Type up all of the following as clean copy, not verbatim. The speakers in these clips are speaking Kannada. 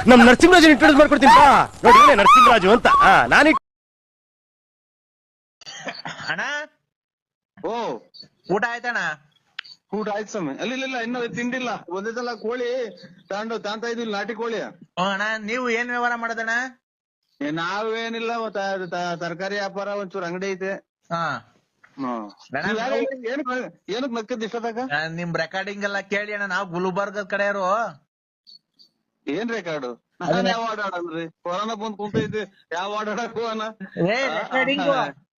ನಮ್ ನರಸಿಂಹರಾಜ್ ಇಂಟ್ರೊಡ್ಯೂಸ್ ಮಾಡ್ಕೊಡ್ತೀನಿ ಬಾ. ನೋಡಿ ನರಸಿಂಹರಾಜು ಅಂತ. ನಾನು ಅಣ್ಣ ಓ ಊಟ ಆಯ್ತಣ್ಣ? ಊಟ ಆಯ್ತು ಸ್ವಾಮಿ. ಅಲ್ಲಿ ಇನ್ನು ತಿಂಡಿಲ್ಲ. ಒಂದೇ ಸಲ ಕೋಳಿ ತಾಂತ ಇದ್ವಿ, ನಾಟಿ ಕೋಳಿ. ಅಣ್ಣ ನೀವು ಏನ್ ವ್ಯವಹಾರ ಮಾಡೋದಣ್ಣ? ನಾವೇನಿಲ್ಲ, ತರಕಾರಿ ವ್ಯಾಪಾರ, ಒಂಚೂರು ಅಂಗಡಿ ಐತೆ. ಹಾ ಏನಕ್ ನಕ್ಕದ್ ಇಷ್ಟದಾಗ? ನಿಮ್ ರೆಕಾರ್ಡಿಂಗ್ ಎಲ್ಲ ಕೇಳಿ ಅಣ್ಣ, ನಾವು ಗುಲ್ಬರ್ಗದ ಕಡೆಯವರು. ಏನ್ ರೆಕಾರ್ಡು? ಯಾವ ಆಡಾಡಲ್ರಿ? ಕೊರೋನಾ ಬಂದ್ ಕುಂತೈತಿ, ಯಾವ ಆಡಾಡಕ್ಕೂ ಅಣ್ಣ. ರೆಕಾರ್ಡಿಂಗ್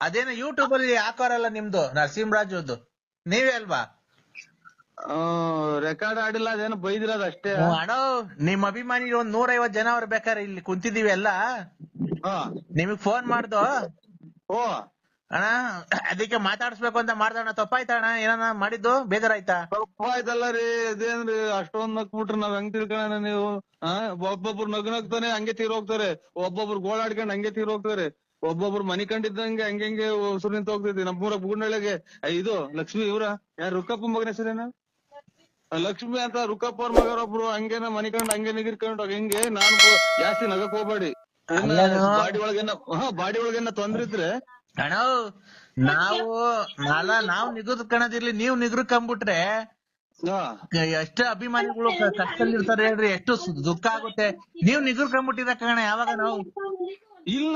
ಅದೇನೋ ಯೂಟ್ಯೂಬ್ ಅಲ್ಲಿ ಹಾಕೋರಲ್ಲ ನಿಮ್ದು ನರಸಿಂಹರಾಜುದು, ನೀವೇ ಅಲ್ವಾ? ರೆಕಾರ್ಡ್ ಆಡಿಲ್ಲ, ಅದೇನೋ ಬೈದಿರೋದು ಅಷ್ಟೇ. ಅಣ್ಣ ನಿಮ್ ಅಭಿಮಾನಿ ಒಂದ್ 150 ಜನ ಅವ್ರ ಬೇಕಾರೆ ಇಲ್ಲಿ ಕುಂತಿದೀವಿ ಎಲ್ಲ. ನಿಮಗ್ ಫೋನ್ ಮಾಡ್ದು. ಓ ಅಣ್ಣ ಅದಕ್ಕೆ ಮಾತಾಡ್ಸ್ಬೇಕು ಅಂತ ಮಾಡ್ದಣ್ಣ. ತಪ್ಪಾಯ್ತಣ್ಣ? ಏನ ಮಾಡಿದ್ದು ಬೇಜಾರಾಯ್ತಾ? ತಪ್ಪಾಯ್ತಲ್ಲ ರೀ. ಅದೇನ್ರಿ ಅಷ್ಟೊಂದ್ ನಕ್ಬಿಟ್ರಿ ನಾವ್ ಹೆಂಗ್ ತಿಳ್ಕೊಳ್ಳೋಣ? ನೀವು ಒಬ್ಬೊಬ್ರು ನಗ್ತಾನೆ ಹಂಗೆ ತೀರೋಗ್ತಾರೆ, ಒಬ್ಬೊಬ್ರು ಗೋಳಾಡ್ಕೊಂಡ್ ಹಂಗೆ ತೀರೋಗ್ತಾರೆ, ಒಬ್ಬೊಬ್ರು ಮನಿ ಕಂಡಿದ್ದಂಗೆ ಹಂಗೆ ಉಸುರು ನಿಂತ ಹೋಗ್ತೈತಿ. ನಮ್ಮೂರ ಬುಗುಂಡಳಿಗೆ ಇದು ಲಕ್ಷ್ಮಿ, ಇವ್ರ ಯಾರು ರುಕ್ಕಪ್ಪ ಮಗನ ಹೆಸರೇನ? ಲಕ್ಷ್ಮಿ ಅಂತ ರುಕ್ಕಪ್ಪ ಅವ್ರ ಮಗರೊಬ್ರು ಹಂಗೇನ ಮನಿ ಕಂಡ್ ಹಂಗೆ ನಿಗಿರ್ಕೊಂಡು ಹೆಂಗೆ. ನಾನು ಜಾಸ್ತಿ ನಗಕ್ ಹೋಗ್ಬೇಡಿ. ಬಾಡಿ ಒಳಗೇನ ತೊಂದ್ರೆ ಇದ್ರೆ ಅಣ್ಣ ನಾವು ನಿಗುದ್ ಕಣದಿರ್ಲಿ, ನೀವ್ ನಿಗ್ರಕಂಬಿಟ್ರೆ ಎಷ್ಟು ಅಭಿಮಾನಿಗಳು ಕಷ್ಟದಲ್ಲಿ ಇರ್ತಾರೆ ಹೇಳ್ರಿ, ಎಷ್ಟು ದುಃಖ ಆಗುತ್ತೆ. ನೀವ್ ನಿಗ್ರಕಂಬಿಟ್ಟಿರ ಕಣ ಯಾವಾಗ ನಾವು. ಇಲ್ಲ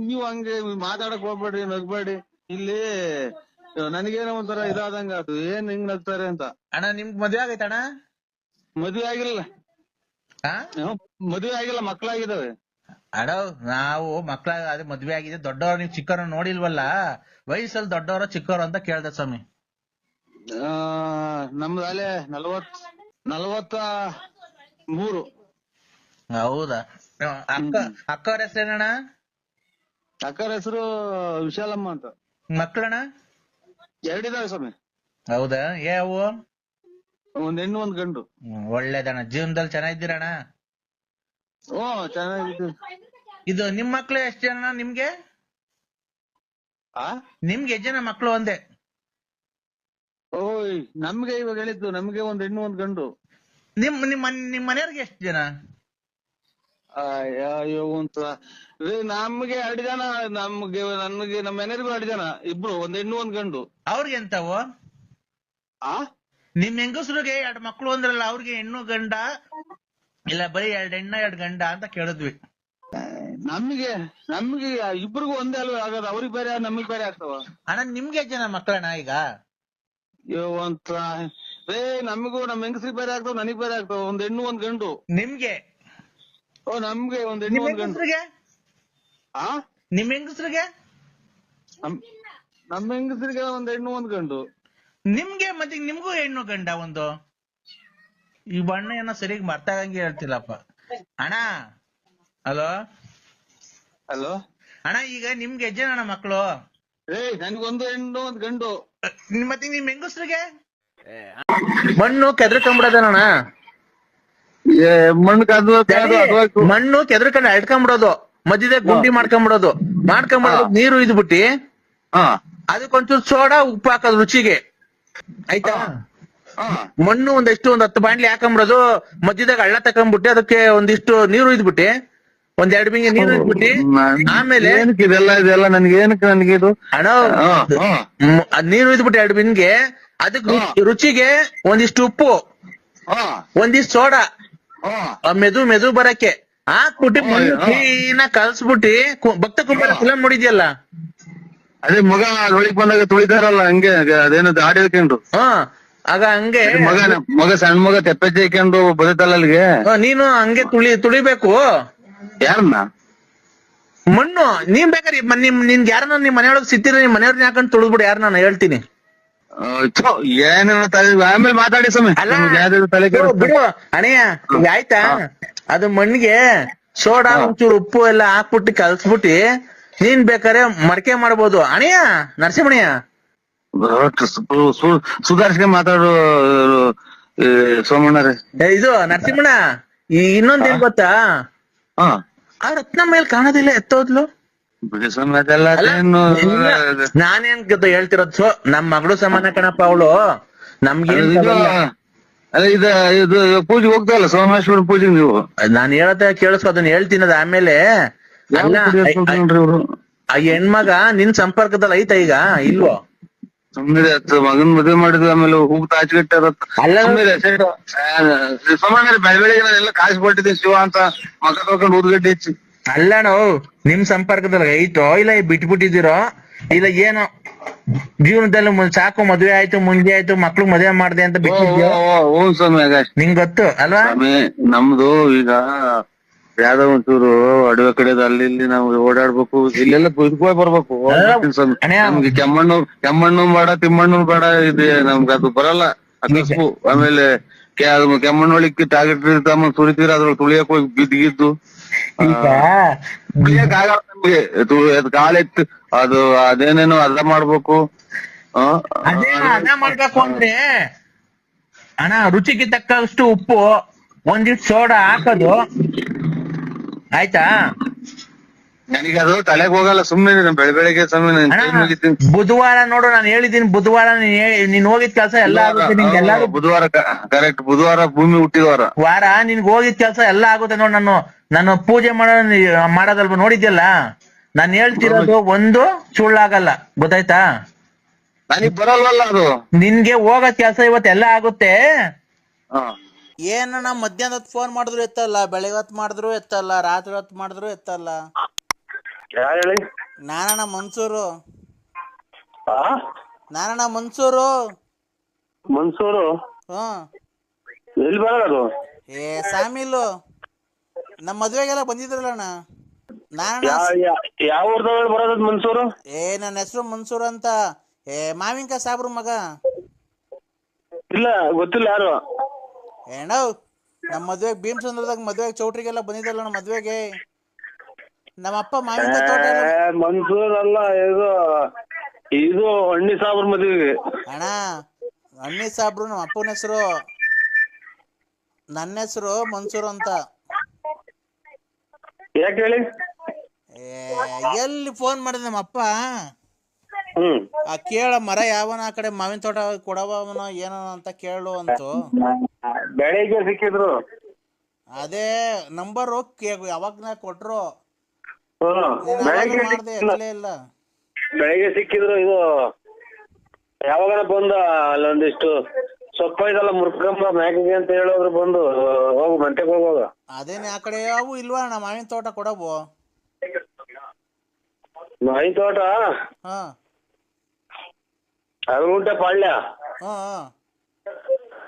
ನೀವ್ ಹಂಗೆ ಮಾತಾಡಕ್ ಹೋಗ್ಬೇಡ್ರಿ, ನಗ್ಬೇಡಿ. ಇಲ್ಲಿ ನನಗೇನೋ ಒಂಥರ ಇದಾದಂಗ ಅದು, ಏನ್ ಹಿಂಗ್ ನಗ್ತಾರೆ ಅಂತ. ಅಣ್ಣ ನಿಮ್ಗ್ ಮದ್ವೆ ಆಗೈತಣ್ಣ? ಮದ್ವೆ ಆಗಿಲ್ಲ. ಮದ್ವೆ ಆಗಿಲ್ಲ, ಮಕ್ಳಾಗಿದಾವೆ. ಅಣ್ಣ ನಾವು ಅದೇ ಮದ್ವೆ ಆಗಿದೆ. ದೊಡ್ಡವ್ರು ನೀವ್ ಚಿಕ್ಕವ್ರ ನೋಡಿಲ್ವಲ್ಲ, ವಯಸ್ಸಲ್ಲಿ ದೊಡ್ಡವ್ರ ಚಿಕ್ಕವ್ರು ಅಂತ ಕೇಳ್ದೆ ಸ್ವಾಮಿ. ನಮ್ದು ಅಲ್ಲೇ 43. ಹೌದಾ? ಅಕ್ಕವ್ರ ಹೆಸರೇನಣ್ಣ? ಅಕ್ಕರ ಹೆಸರು ವಿಶಾಲಮ್ಮ ಅಂತ. ಮಕ್ಕಳಣ್ಣ? 2 ಇದಾವೆ ಸ್ವಾಮಿ. ಹೌದಾ? ಯಾವು? ಒಂದ್ ಹೆಣ್ಣು ಒಂದ್ ಗಂಡು. ಒಳ್ಳೇದಣ್ಣ. ಜೀವನದಲ್ಲಿ ಚೆನ್ನಾಗಿದ್ದೀರಣ್ಣ? ಓ ಚೆನ್ನಾಗಿದ್ದು. ಇದು ನಿಮ್ ಮಕ್ಳು ಎಷ್ಟ್ ಜನ ನಿಮ್ಗೆ? ನಿಮ್ಗೆ ಎಷ್ಟ್ ಜನ ಮಕ್ಳು ಒಂದೇ? ಓಯ್ ನಮ್ಗೆ ಇವಾಗ ಹೇಳಿದ್ದು, ನಮ್ಗೆ ಒಂದ್ ಹೆಣ್ಣು ಒಂದ್ ಗಂಡು. ನಿಮ್ ಮನೆಯವ್ರಿಗೆ ಎಷ್ಟ್ ಜನ? ಅಯ್ಯೋ ಅಂತ ನಮ್ಗೆ 2 ಜನ. ನನ್ಗೆ ನಮ್ಮ ಮನೆಯವ್ರಿಗೂ 2 ಜನ, ಇಬ್ರು, ಒಂದ್ ಹೆಣ್ಣು ಒಂದ್ ಗಂಡು. ಅವ್ರಿಗೆ ಎಂತವು? ನಿಮ್ ಹೆಂಗಸ್ರಿಗೆ 2 ಮಕ್ಳು ಅಂದ್ರಲ್ಲ, ಅವ್ರಿಗೆ ಹೆಣ್ಣು ಗಂಡ ಇಲ್ಲ ಬರೀ 2 ಹೆಣ್ಣ 2 ಗಂಡ ಅಂತ ಕೇಳಿದ್ವಿ. ನಮ್ಗೆ ಇಬ್ರಿಗೂ ಒಂದೇ ಅಲ್ವ ಆಗೋದು, ಅವ್ರಿಗೆ ಬೇರೆ ನಮಗ್ ಬೇರೆ ಆಗ್ತಾವ. ಅಣ್ಣ ನಿಮ್ಗೆ ಎಷ್ಟ್ ಜನ ಮಕ್ಕಳಣ್ಣ ಈಗ? ಅಂತ ನಮಗೂ ನಮ್ಮ ಹೆಂಗಸ್ರಿಗೆ ಬೇರೆ ಆಗ್ತಾವ, ನನಗ್ ಬೇರೆ ಆಗ್ತಾವ. ಒಂದ್ ಹೆಣ್ಣು ಒಂದ್ ಗಂಡು. ನಿಮ್ಗೆ? ಓ ನಮ್ಗೆ ಒಂದ್ ಹೆಣ್ಣು ಒಂದ್ ಗಂಡು. ನಿಮ್ ಹೆಂಗಸ್ರಿಗೆ? ನಮ್ಮ ಹೆಂಗಸ್ರಿಗೆ ಒಂದ್ ಹೆಣ್ಣು ಒಂದ್ ಗಂಡು. ನಿಮ್ಗೆ ಮತ್ತೆ ನಿಮ್ಗೂ ಹೆಣ್ಣು ಗಂಡ ಒಂದು? ಈ ಬಣ್ಣ ಏನೋ ಸರಿಯಾಗಿ ಮರ್ತಾಗಂಗೆ ಹೇಳ್ತಿಲ್ಲಪ್ಪ ಅಣ್ಣ. ಹಲೋ ಅಣ್ಣ, ಈಗ ನಿಮ್ಗೆ ಎಷ್ಟ್ ಜನ ಮಕ್ಳು? ನನ್ಗೊಂದು ಹೆಣ್ಣು ಒಂದ್ ಗಂಡು. ಮತ್ತೆ ನಿಮ್ ಹೆಂಗಸ್ರಿಗೆ? ಮಣ್ಣು ಕೆದ್ರಕೊಂಡ್ಬಿಡೋದಣ್ಣ. ಮಣ್ಣು ಕೆದ್ರಕೊಂಡ್ ಅಡ್ಕೊಂಡ್ಬಿಡೋದು, ಮಧ್ಯದಾಗ ಗುಂಡಿ ಮಾಡ್ಕೊಂಡ್ಬಿಡೋದು, ನೀರು ಇದ್ಬಿಟ್ಟಿ ಅದಕ್ಕೊಂಚೂರು ಸೋಡಾ ಉಪ್ಪು ಹಾಕೋದು ರುಚಿಗೆ, ಆಯ್ತಾ? ಮಣ್ಣು ಒಂದು 10 ಬಾಂಡ್ಲಿ ಹಾಕೊಂಡ್ಬಿಡೋದು, ಮಧ್ಯದಾಗ ಹಳ್ಳ ತಕೊಂಡ್ಬಿಟ್ಟು ಅದಕ್ಕೆ ಒಂದಿಷ್ಟು ನೀರು ಇದ್ಬಿಟ್ಟಿ, 1-2 ಬಿಂಗೆ ನೀರು ಇದ್ಬಿಟ್ಟಿ, ಆಮೇಲೆ ಇದೆಲ್ಲ ನನ್ಗೆ ಇದು ಅಣ್ಣ ನೀರು ಇದ್ಬಿಟ್ಟು 2 ಬಿಂಗೆ, ಅದಕ್ಕೆ ರುಚಿಗೆ ಒಂದಿಷ್ಟು ಉಪ್ಪು, ಒಂದಿಷ್ಟು ಸೋಡಾ, ಮೆದು ಬರಕ್ಕೆ ಹಾಕ್ಬಿಟ್ಟು ಮಣ್ಣು ಕ್ಲೀನ್ ಕಲ್ಸ್ಬಿಟ್ಟಿ. ಭಕ್ತ ಕುಂಬಾರ ಫಿಲಂ ನೋಡಿದ್ಯಲ್ಲ, ಅದೇ ಮಗ ಒಳಗ್ ಬಂದಾಗ ತುಳಿತಾರಲ್ಲ ಹಂಗೆ, ಅದೇನೋ ದಾಡಿ ಹೇಳ್ಕೊಂಡು ಆಗ ಹಂಗೆ ಮಗ ಸಣ್ಣ ಮಗ ತೆಪ್ಪೆಜ್ಜೆ ಹಾಕೊಂಡು ಬದುತ್ತಲ್ಲ ಅಲ್ಲಿಗೆ, ನೀನು ಹಂಗೆ ತುಳಿಬೇಕು. ಯಾರನ್ನ? ಮಣ್ಣು. ನೀನ್ ಬೇಕಾದ್ರೆ ನಿನ್ಗೆ ಯಾರನ್ನ ನಿಮ್ ಮನೆಯೊಳಗ್ ಸಿಕ್ತಿರ, ನಿಮ್ ಮನೆಯವ್ರನ್ನ ಹಾಕೊಂಡು ತುಳಿದ್ಬಿಡು, ಯಾರು ನಾನು ಹೇಳ್ತೀನಿ. ಏನೇನೋ ಆಮೇಲೆ ಮಾತಾಡಿ ಸ್ವಾಮಿ. ಬಿಡು ಅಣಯ್ಯ, ಆಯ್ತಾ? ಅದು ಮಣ್ಣಿಗೆ ಸೋಡಾ ಒಂಚೂರು ಉಪ್ಪು ಎಲ್ಲ ಹಾಕ್ಬಿಟ್ಟು ಕಲ್ಸ್ಬಿಟ್ಟಿ ನೀನ್ ಬೇಕಾರೆ ಮಡಕೆ ಮಾಡ್ಬೋದು ಅಣಯ್ಯ. ನರಸಿಂಹಣ್ಣ ಸುಧಾರಿಸ್ಕೆ ಮಾತಾಡು ಸೋಮಣ್ಣರೇ. ಇದು ನರಸಿಂಹಣ್ಣ, ಇನ್ನೊಂದೇನ್ ಗೊತ್ತಾ? ಆ ರತ್ನ ಮೇಲೆ ಕಾಣೋದಿಲ್ಲ, ಎತ್ತೋದ್ಲು. ನಾನೇನ್ ಹೇಳ್ತಿರೋದು, ನಮ್ ಮಗಳು ಸಮಾನ ಕಣಪ್ಪ ಅವಳು. ನಮ್ಗೇನ್ ಅಲ್ಲ ಇದು ಪೂಜೆಗೆ ಹೋಗ್ತಾ ಸೋಮೇಶ್ವರ ಪೂಜೆಗೆ ನೀವು? ನಾನ್ ಹೇಳತ್ತೆ ಕೇಳಿಸ್ಕೊ, ಅದನ್ನ ಹೇಳ್ತೀನದ ಆಮೇಲೆ. ಅಲ್ಲ ಇವ್ರು ಆ ಹೆಣ್ಮಗ ನಿನ್ ಸಂಪರ್ಕದಲ್ಲಿ ಐತ ಈಗ ಇಲ್ವೋ? ಸುಮ್ಮನೆ ಮಗನ್ ಮದುವೆ ಮಾಡಿದ್ವಿ, ಆಮೇಲೆ ಹೂಗ್ ತಾಚ್ಗಿಟ್ಟಾರ. ಅಲ್ಲ ಸುಮ್ಮನೆ ಬೆಳಗ್ಗೆ ಎಲ್ಲ ಕಾಸು ಕೊಟ್ಟಿದ್ದೆ ಶಿವ ಅಂತ ಮಕ್ಕ ತೊಳ್ಕೊಂಡು ಊದ್ಗಡ್ಡೆ ಹೆಚ್ಚಿ. ಅಲ್ಲಣೋ ನಿಮ್ ಸಂಪರ್ಕದಲ್ಲಿ ಐತೋ ಇಲ್ಲ ಬಿಟ್ಬಿಟ್ಟಿದ್ದೀರೋ ಇಲ್ಲ ಏನೋ ಜೀವನದಲ್ಲಿ ಸಾಕು ಮದ್ವೆ ಆಯ್ತು ಮುಂದೆ ಆಯ್ತು ಮಕ್ಳು ಮದ್ವೆ ಮಾಡ್ದೆ ಅಂತ ಬಿಟ್ಟಿದ್ಯೋ? ಹ್ಞೂ ಸ್ವಾಮಿ, ನಿಂಗ್ ಗೊತ್ತು ಅಲ್ವಾ ಸ್ವಾಮಿ? ನಮ್ದು ಈಗ ಯಾವ್ದೋ ಒಂಚೂರು ಅಡವೆ ಕಡೆದ ಅಲ್ಲಿ ಇಲ್ಲಿ ನಾವು ಓಡಾಡ್ಬೇಕು, ಇಲ್ಲೆಲ್ಲ ಬದುಕೋಗಿ ಬರ್ಬೇಕು. ನಮ್ಗೆ ಕೆಮ್ಮಣ್ಣು ಬೇಡ ತಿಮ್ಮಣ್ಣು ಬೇಡ, ಇದೆ ನಮ್ಗೆ ಅದು ಬರಲ್ಲ ಅಕಸ್ಬು. ಆಮೇಲೆ ಕೆಮ್ಮಣ್ಣೊಳಿಕ್ಕೆ ಟಾರ್ಗೆಟ್ ಇರ್ತಾಮ ಸುರಿತೀರ ಅದ್ರೊಳಗೆ ತುಳಿಯಕ್ ಹೋಗಿ ಬಿದ್ದಿದ್ದು ತುಳಿಯಕ್ ಆಗಲ್ಲ ನಮ್ಗೆ. ಕಾಲೆತ್ತು ಅದು ಅದೇನೇನೋ ಅದ ಮಾಡ್ಬೇಕು. ಅದ ಮಾಡ್ಬೇಕು ಅಂದ್ರೆ ಅಣ್ಣ ರುಚಿಗೆ ತಕ್ಕಷ್ಟು ಉಪ್ಪು, ಒಂದಿಷ್ಟು ಸೋಡಾ ಹಾಕೋದು ಆಯ್ತಾ. ನನಗೆ ಅದು ತಲೆಗೆ ಹೋಗಲ್ಲ, ಸುಮ್ಮನೆ ಬೆಳಗ್ಗೆ ಬುಧವಾರ ನೋಡು, ನಾನು ಹೇಳಿದ್ದೀನಿ ಬುಧವಾರ ನೀನ್ ಹೋಗಿದ್ ಕೆಲ್ಸ ಎಲ್ಲ ಆಗುತ್ತೆ ನಿನ್ಗೆ. ಎಲ್ಲಾರು ಬುಧವಾರ ಕರೆಕ್ಟ್, ಬುಧವಾರ ಭೂಮಿ ಹುಟ್ಟಿದವಾರ ವಾರ ನಿನ್ಗೆ ಹೋಗಿದ್ ಕೆಲ್ಸ ಎಲ್ಲ ಆಗುತ್ತೆ ನೋಡು. ನಾನು ಪೂಜೆ ಮಾಡೋದಲ್ವ ನೋಡಿದ್ಯಲ್ಲ, ನಾನು ಹೇಳ್ತಿರೋದು ಒಂದು ಸುಳ್ಳಾಗಲ್ಲ, ಗೊತ್ತಾಯ್ತಾ? ನನಗ್ ಬರಲ್ವಲ್ಲ ಅದು. ನಿನ್ಗೆ ಹೋಗೋ ಕೆಲ್ಸ ಇವತ್ತೆಲ್ಲ ಆಗುತ್ತೆ. ಏನಣ್ಣ ಮಧ್ಯಾಹ್ನ ಹೊತ್ತು ಫೋನ್ ಮಾಡಿದ್ರು ಎತ್ತಲ್ಲ, ಬೆಳಗ್ಗೆ ಹೊತ್ತು ಮಾಡಿದ್ರು ಎತ್ತಲ್ಲ, ರಾತ್ರಿ ಹೊತ್ತು ಮಾಡಿದ್ರು ಎತ್ತಲ್ಲ. ಯಾರು ಹೇಳಿ? ನಾನಣ್ಣ ಮನ್ಸೂರು. ನಾನಣ್ಣ ಮನ್ಸೂರು. ಮನ್ಸೂರು? ಎಲ್ಲಿ ಬರೋದು? ಸಾಮಿಲು ನಮ್ಮ ಮದ್ವೆಗೆಲ್ಲ ಬಂದಿದ್ರಲ್ಲಣ್ಣ. ಯಾವ ಊರ್ದವ್ರು ಬರೋದ್ ಮನ್ಸೂರು? ನನ್ನ ಹೆಸರು ಮನ್ಸೂರ್ ಅಂತ. ಮಾವಿನಕಾಯಿ ಸಾಬ್ರು ಮಗ. ಇಲ್ಲ ಗೊತ್ತಿಲ್ಲ ಯಾರು. ನಮ್ಮ ಮದ್ವೆಗೆ ಭೀಮಸಂದ್ರದಾಗ ಮದ್ವೆಗೆ ಚೌಟ್ರಿಗೆಲ್ಲ ಬಂದಿದ್ದಲ್ಲ ಮದ್ವೆಗೆ. ನಮ್ಮಪ್ಪ ಮಾವಿನಕಾಯಿ ತೋಟ. ಮನ್ಸೂರ್ ಅಲ್ಲ, ಇದು ಹಣ್ಣಿ ಸಾಬ್ರ ಮದ್ವೆಗೆ. ಅಣ್ಣ ಹಣ್ಣಿ ಸಾಬ್ರು ನಮ್ಮ ಅಪ್ಪನ ಹೆಸರು, ನನ್ನ ಹೆಸರು ಮನ್ಸೂರ್ ಅಂತ. ಯಾಕೆ ಹೇಳಿ? ಎಲ್ಲಿ ಫೋನ್ ಮಾಡಿದ ನಮ್ಮಪ್ಪ, ಕೇಳ ಮರ ಯಾವನ ಆ ಕಡೆ ಮಾವಿನ ತೋಟ ಕೊಡವನೋ ಏನೋ ಅಂತ ಕೇಳು ಅಂತು. ಬೆಳಿಗ್ಗೆ ಸಿಕ್ಕಿದ್ರು. ಅದೇ ನಂಬರ್ ಯಾವಾಗ ಕೊಟ್ರು, ಮಾಡ್ದೆ ಎತ್ತಲೇ ಇಲ್ಲ. ಬೆಳಿಗ್ಗೆ ಸಿಕ್ಕಿದ್ರು. ಇದು ಯಾವಾಗ ಬಂದ ಅಲ್ಲೊಂದಿಷ್ಟು ಸೊಪ್ಪ ಇದಲ್ಲ ಮುರ್ಕಂಬ ಮ್ಯಾಕಿಗೆ ಅಂತ ಹೇಳೋದ್ರು, ಬಂದು ಹೋಗು ಮಂಟೆಗೆ ಹೋಗುವಾಗ. ಅದೇನೆ ಆ ಕಡೆ ಅವು ಇಲ್ವಾ ಅಣ್ಣ ಮಾವಿನ ತೋಟ ಕೊಡವು? ಮಾವಿನ ತೋಟ ಅರಗುಂಟೆ ಪಾಳ್ಯ.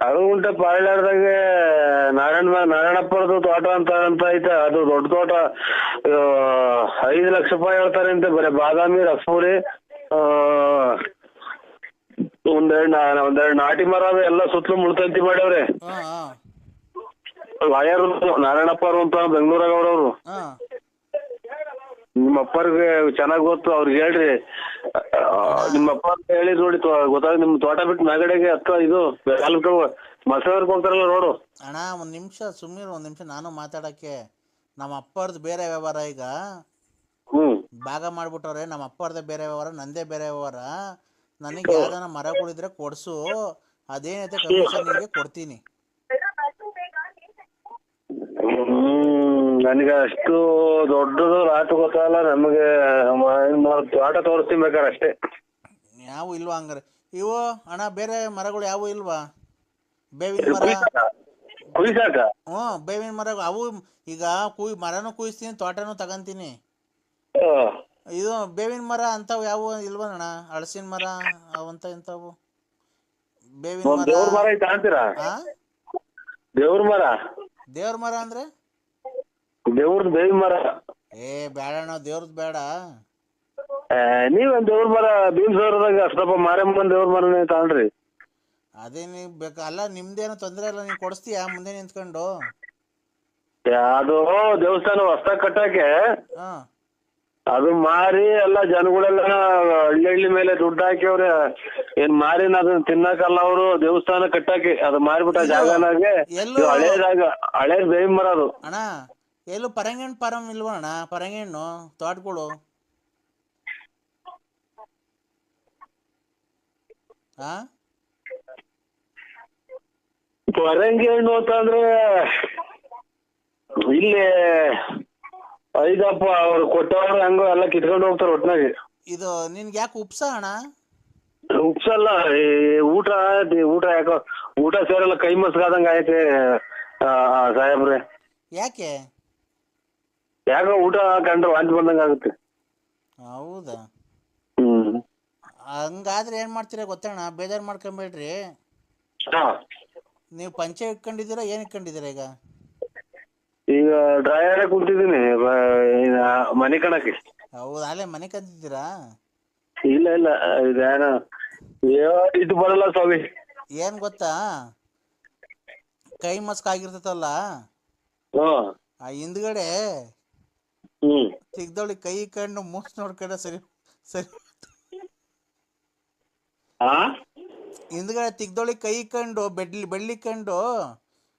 ಅರಗುಂಟೆ ಪಾಳ್ಯದಾಗೆ ನಾರಾಯಣಪ್ಪರದು ತೋಟ ಅಂತ ಐತೆ. ಅದು ದೊಡ್ಡ ತೋಟ, 5 ಲಕ್ಷ ರೂಪಾಯಿ ಹೇಳ್ತಾರೆ ಅಂತೆ. ಬರೀ ಬಾದಾಮಿ, ರಸಪುರಿ, ಒಂದೆರಡು ನಾಟಿ ಮರ ಎಲ್ಲ ಸುತ್ತಲೂ ಮುಳ್ತಂತಿ ಮಾಡ್ಯವ್ರೆ. ಲಾಯರ್ ನಾರಾಯಣಪ್ಪ ಅವರು ಅಂತ ಬೆಂಗಳೂರಾಗ ಅವ್ರವ್ರು. ನಿಮ್ಮ ಅಪ್ಪರ್ಗೆ ಚೆನ್ನಾಗ್ ಗೊತ್ತು, ಅವ್ರಿಗೆ ಹೇಳ್ರಿ. ನಿಮ್ಮ ಅಪ್ಪ ಅಂತ ಹೇಳಿ ನೋಡಿ ಗೊತ್ತಾಗ. ನಿಮ್ ತೋಟ ಬಿಟ್ಟು ಮ್ಯಾಗಡೆಗೆ ಇದು ಮಸವರ್ಗ್ ಹೋಗ್ತಾರಲ್ಲ ನೋಡು. ಅಣ್ಣ ಒಂದ್ ನಿಮಿಷ ಸುಮ್ಮನೆ, ಒಂದ್ ನಿಮಿಷ ನಾನು ಮಾತಾಡಕ್ಕೆ. ನಮ್ಮ ಅಪ್ಪರ್ದು ಬೇರೆ ವ್ಯವಹಾರ ಈಗ ಭಾಗ ಮಾಡ್ಬಿಟ್ಟವ್ರೆ. ನಮ್ಮ ಅಪ್ಪರ್ದೇ ಬೇರೆ ವ್ಯವಹಾರ, ನಂದೇ ಬೇರೆ ವ್ಯವಹಾರ. ನನಗೆ ಯಾವ್ದಾನ ಮರ ಕೊಡಿದ್ರೆ ಕೊಡ್ಸು, ಅದೇನೈತೆ ಕಮಿಷನ್ ನಿಮಗೆ ಕೊಡ್ತೀನಿ. ನನಗೆ ಅಷ್ಟು ದೊಡ್ಡದು ರಾಟು ಗೊತ್ತಲ್ಲ. ನಮಗೆ ತೋಟ ತೋರಿಸ್ತೀನಿ ಬೇಕಾರೆ ಅಷ್ಟೇ. ಯಾವ ಇಲ್ವಾ ಹಂಗಾರೆ? ಇವು ಅಣ್ಣ ಬೇರೆ ಮರಗಳು ಯಾವ ಇಲ್ವಾ? ಬೇವಿನ ಮರ, ಬೇವಿನ ಮರ ಅವು ಈಗ ಮರನೂ ಕುಯ್ಸ್ತೀನಿ, ತೋಟನೂ ತಗಂತೀನಿ. ಇದು ಬೇವಿನ ಮರ ಅಂತವ್ ಯಾವ ಇಲ್ವಣ್ಣ? ಹಳಸಿನ ಮರ ಅವಂತ ಇಂಥವು ಬೇವಿನ ಮರ. ದೇವ್ರ ಮರ ಅಂದ್ರೆ ದೇವ್ರದ್ ಬೇವಿನ ಮರ. ಬೇಡಣ್ಣ, ದೇವ್ರದ್ ಬೇಡ. ನೀವೇನ್ ದೇವ್ರ ಮರ ಭೀಮಸೌರದಾಗ ಅಷ್ಟಪ್ಪ ಮಾರಮ್ಮನ ದೇವ್ರ ಮರನೇ ತಗೊಂಡ್ರಿ. ಅದೇ ನೀವ್ ಬೇಕ ಅಲ್ಲ, ನಿಮ್ದೇನೋ ತೊಂದ್ರೆ ಇಲ್ಲ, ನೀವ್ ಕೊಡಿಸ್ತೀಯಾ ಮುಂದೆ ನಿಂತ್ಕೊಂಡು? ಅದು ದೇವಸ್ಥಾನ ಹೊಸ್ದಾಗ್ ಕಟ್ಟಾಕೆ ಅದು ಮಾರಿ ಎಲ್ಲ ಜನಗಳೆಲ್ಲ ಹಳ್ಳಿ ಮೇಲೆ ದುಡ್ಡು ಹಾಕಿವ್ರೆ. ಏನ್ ಮಾರಿನ ಅದನ್ನ ತಿನ್ನಕಲ್ಲ ಅವರು, ದೇವಸ್ಥಾನ ಕಟ್ಟಾಕಿ ಅದು ಮಾರಿಬಿಟ್ಟ ಜಾಗನಾಗೆ. ಹಳೇದ್ ಬೇವಿನ ಮರ ಅದು. ಅಣ್ಣ ಎಲ್ಲೂ ಪರಂಗಿಹಣ್ಣು ಫಾರಂ ಇಲ್ವಾ ಅಣ್ಣ? ಪರಂಗಿಹಣ್ಣು ತೋಟಗಳು ಪರಂಗಿ ಹಣ್ಣು ಅಂತಂದ್ರೆ ಇಲ್ಲಿ ಐದಪ್ಪ ಅವ್ರು ಕೊಟ್ಟವ್ರು ಹಂಗ ಎಲ್ಲ ಕಿತ್ಕೊಂಡು ಹೋಗ್ತಾರೆ ಒಟ್ನಾಗಿ. ಇದು ನಿನ್ಗೆ ಯಾಕೆ ಉಪ್ಸ ಅಣ್ಣ? ಉಪ್ಸಲ್ಲ, ಊಟ ಯಾಕೋ ಊಟ ಸೇರಲ್ಲ, ಕೈ ಮಸ್ಕಾದಂಗ ಐತೆ ಸಾಹೇಬ್ರೆ. ಯಾಕೆ? ಯಾಕೋ ಊಟ ಕಂಡ್ರೆ ವಾಂತಿ ಬಂದಂಗ ಆಗುತ್ತೆ. ಹೌದಾ? ಹ್ಮ್. ಹಂಗಾದ್ರೆ ಏನ್ ಮಾಡ್ತೀರಾ ಗೊತ್ತಣ್ಣ, ಬೇಜಾರು ಮಾಡ್ಕೊಂಬೇಡ್ರಿ. ನೀವು ಪಂಚೆ ಇಟ್ಕೊಂಡಿದ್ದೀರಾ, ಏನ್ ಇಟ್ಕೊಂಡಿದ್ದೀರಾ ಈಗ? ಈಗ ಡ್ರೈಯರ್ ಕುಂತಿದ್ದೀನಿ ಮನೆ ಕಣಕ್ಕೆ. ಹೌದಾ, ಅಲ್ಲೇ ಮನೆ ಕಂತಿದ್ದೀರಾ? ಇಲ್ಲ ಇದೇನ ಇದು ಬರಲ್ಲ ಸ್ವಾಮಿ. ಏನ್ ಗೊತ್ತಾ, ಕೈ ಮಸ್ಕ್ ಆಗಿರ್ತೈತಲ್ಲ, ಆ ಹಿಂದ್ಗಡೆ ತಿಗ್ದೊಳಿ ಕೈ ಕಂಡು ಮೂಸ್ ನೋಡ್ಕೊಂಡ್ರೆ ಸರಿ ಸರಿ. ಹಿಂದ್ಗಡೆ ತಿಗ್ದೊಳಿ ಕೈ ಕಂಡು ಬೆಳ್ಳಿ ಕಂಡು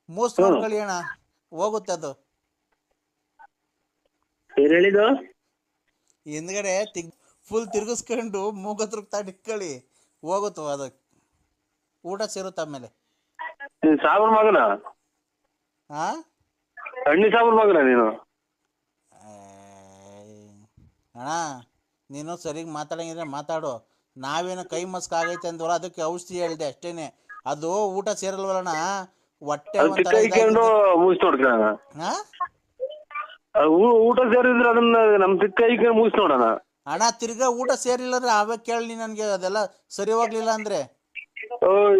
ಮೂಸ್ ನೋಡ್ಕೊಳ್ಳಿ ಅಣ್ಣ, ಹೋಗುತ್ತೆ ಅದು. ಹೇಳಿದ್ದು ಹಿಂದ್ಗಡೆ ಫುಲ್ ತಿರ್ಗಿಸ್ಕೊಂಡು ಮೂಗತ್ರ ಇಟ್ಕೊಳ್ಳಿ, ಹೋಗುತ್ತ ಅದು, ಊಟ ಸೇರುತ್ತೆ ಆಮೇಲೆ. ಸಾಬರ್ ಮಗನ ಹಾ ಅಣ್ಣಿ ಸಾಬರ್ ಮಗನ ನೀನು? ಅಣ್ಣ ನೀನು ಸರಿಗ್ ಮಾತಾಡಂಗಿದ್ರೆ ಮಾತಾಡು. ನಾವೇನೋ ಕೈ ಮಸ್ಕ್ ಆಗೈತೆ ಅಂದ್ವಲ್ಲ, ಅದಕ್ಕೆ ಔಷಧಿ ಹೇಳ್ದೆ ಅಷ್ಟೇನೆ. ಅದು ಊಟ ಸೇರಲ್ವಲ್ಲಣ್ಣ, ಹೊಟ್ಟೆ ಮುಗಿಸ್ ನೋಡ್ಕೋಣ. ಊಟ ಸೇರಿದ್ರೆ ಅದನ್ನ ನಮ್ ತಿಕ್ಕ ಮುಗಿಸ್ ನೋಡೋಣ. ಅಣ್ಣ ತಿರ್ಗಾ ಊಟ ಸೇರಿಲ್ಲ ಅಂದ್ರೆ ಅವಾಗ ಕೇಳಿ ನನ್ಗೆ, ಅದೆಲ್ಲ ಸರಿ ಹೋಗ್ಲಿಲ್ಲ ಅಂದ್ರೆ.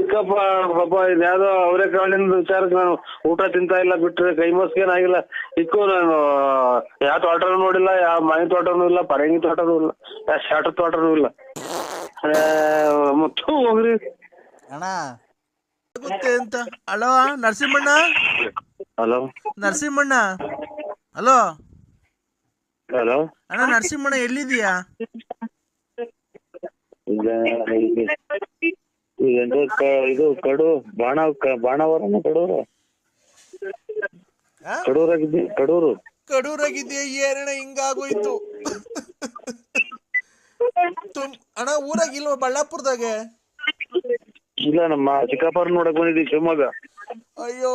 ಇಕ್ಕಪ್ಪ ಪಾಪ ಇದ್ಯಾವ್ದೋ ಅವರೇ ಕಾಳಿಂದ ವಿಚಾರಕ್ಕೆ ನಾನು ಊಟ ತಿಂತಾ ಇಲ್ಲ, ಬಿಟ್ರೆ ಕೈ ಮಸ್ಕೇನಾಗಿಲ್ಲ. ಇಕ್ಕು ನಾನು ಯಾವ ತೋಟನೂ ನೋಡಿಲ್ಲ, ಯಾವ ಮನೆ ತೋಟನೂ ಇಲ್ಲ, ಪರಂಗಿ ತೋಟನೂ ಇಲ್ಲ, ಯಾವ ಶಾಟ ತೋಟನೂ ಇಲ್ಲ. ಮತ್ತು ಹೋಗ್ರಿ ಅಣ್ಣ ಗೊತ್ತೇ ಅಂತ. ಹಲೋ ನರಸಿಂಹಣ್ಣ. ಹಲೋ ನರಸಿಂಹಣ್ಣ. ಹಲೋ ಹಲೋ ಅಣ್ಣ ನರಸಿಂಹಣ್ಣ, ಎಲ್ಲಿದೀಯಾ? ಇದು ಬಾಣಾವರನ ಕಡೂರಾಗಿದ್ಯಾ? ಏನಣ್ಣ ಹಿಂಗಾಗೋಯ್ತು? ಅಣ್ಣ ಊರಾಗಿಲ್ವ ಬಳ್ಳಾಪುರದಾಗೆ? ಇಲ್ಲ, ನಮ್ಮ ಚಿಕ್ಕಪ್ಪರ್ ನೋಡಕ್ ಬಂದಿದ್ದೀವಿ ಶಿವಮೊಗ್ಗ. ಅಯ್ಯೋ,